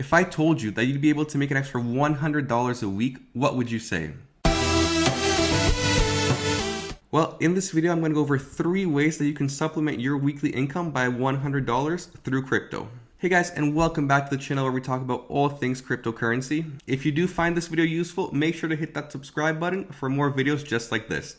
If I told you that you'd be able to make an extra $100 a week, what would you say? Well, in this video, I'm going to go over 3 ways that you can supplement your weekly income by $100 through crypto. Hey guys, and welcome back to the channel where we talk about all things cryptocurrency. If you do find this video useful, make sure to hit that subscribe button for more videos just like this.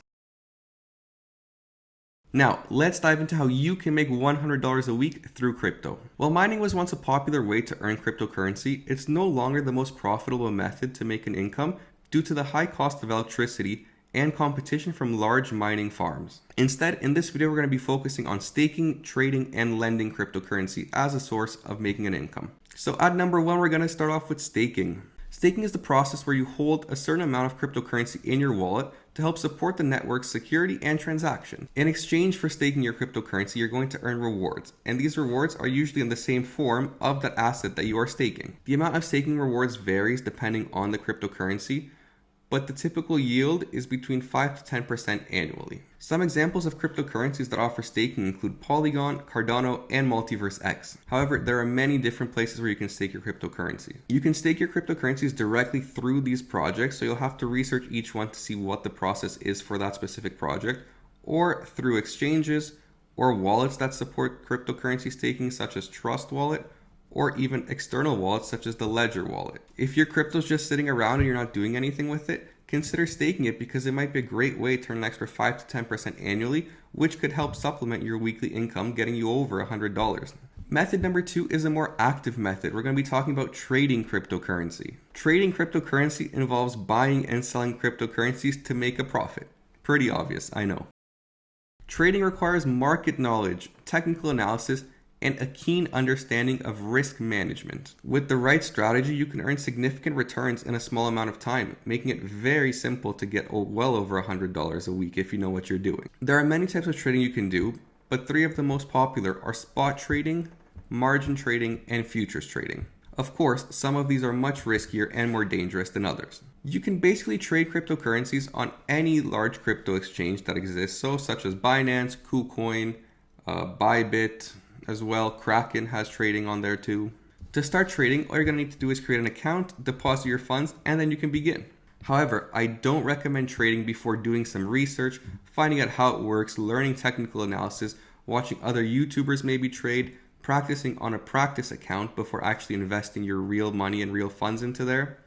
Now, let's dive into how you can make $100 a week through crypto. While mining was once a popular way to earn cryptocurrency, it's no longer the most profitable method to make an income due to the high cost of electricity and competition from large mining farms. Instead, in this video, we're going to be focusing on staking, trading, and lending cryptocurrency as a source of making an income. So at number 1, we're going to start off with staking. Staking is the process where you hold a certain amount of cryptocurrency in your wallet to help support the network's security and transaction. In exchange for staking your cryptocurrency, you're going to earn rewards, and these rewards are usually in the same form of that asset that you are staking. The amount of staking rewards varies depending on the cryptocurrency, but the typical yield is between 5 to 10% annually. Some examples of cryptocurrencies that offer staking include Polygon, Cardano, and Multiverse X. However, there are many different places where you can stake your cryptocurrency. You can stake your cryptocurrencies directly through these projects, so you'll have to research each one to see what the process is for that specific project, or through exchanges or wallets that support cryptocurrency staking, such as Trust Wallet, or even external wallets such as the Ledger wallet. If your crypto's just sitting around and you're not doing anything with it, consider staking it because it might be a great way to earn an extra 5 to 10% annually, which could help supplement your weekly income, getting you over $100. Method number 2 is a more active method. We're going to be talking about trading cryptocurrency. Trading cryptocurrency involves buying and selling cryptocurrencies to make a profit. Pretty obvious, I know. Trading requires market knowledge, technical analysis, and a keen understanding of risk management. With the right strategy, you can earn significant returns in a small amount of time, making it very simple to get well over $100 a week if you know what you're doing. There are many types of trading you can do, but 3 of the most popular are spot trading, margin trading, and futures trading. Of course, some of these are much riskier and more dangerous than others. You can basically trade cryptocurrencies on any large crypto exchange that exists, such as Binance, KuCoin, Bybit, as well. Kraken has trading on there too. To start trading, all you're going to need to do is create an account, deposit your funds, and then you can begin. However, I don't recommend trading before doing some research, finding out how it works, learning technical analysis, watching other YouTubers maybe trade, practicing on a practice account before actually investing your real money and real funds into there.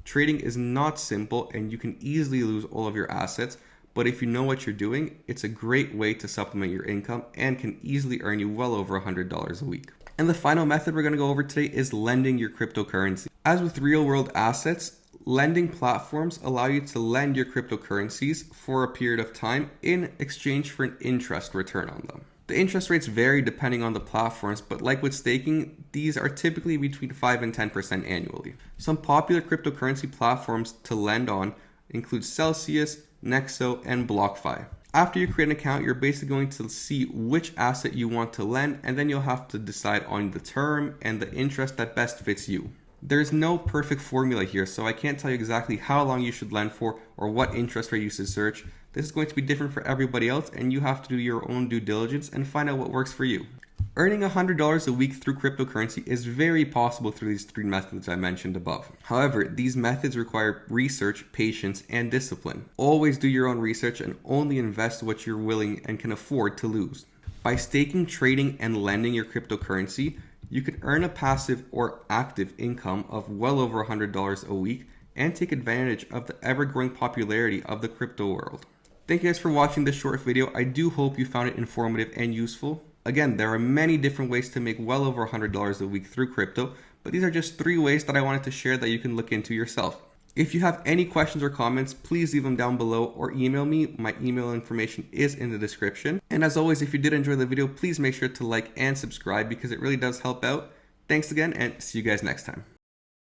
Trading is not simple and you can easily lose all of your assets, but if you know what you're doing, it's a great way to supplement your income and can easily earn you well over $100 a week. And the final method we're going to go over today is lending your cryptocurrency. As with real world assets, lending platforms allow you to lend your cryptocurrencies for a period of time in exchange for an interest return on them. The interest rates vary depending on the platforms, but like with staking, these are typically between 5 and 10% annually. Some popular cryptocurrency platforms to lend on include Celsius, Nexo, and BlockFi. After you create an account, you're basically going to see which asset you want to lend, and then you'll have to decide on the term and the interest that best fits you. There's no perfect formula here, so I can't tell you exactly how long you should lend for or what interest rate you should search. This is going to be different for everybody else, and you have to do your own due diligence and find out what works for you. Earning $100 a week through cryptocurrency is very possible through these 3 methods I mentioned above. However, these methods require research, patience, and discipline. Always do your own research and only invest what you're willing and can afford to lose. By staking, trading, and lending your cryptocurrency, you can earn a passive or active income of well over $100 a week and take advantage of the ever-growing popularity of the crypto world. Thank you guys for watching this short video. I do hope you found it informative and useful. Again, there are many different ways to make well over $100 a week through crypto, but these are just 3 ways that I wanted to share that you can look into yourself. If you have any questions or comments, please leave them down below or email me. My email information is in the description. And as always, if you did enjoy the video, please make sure to like and subscribe because it really does help out. Thanks again and see you guys next time.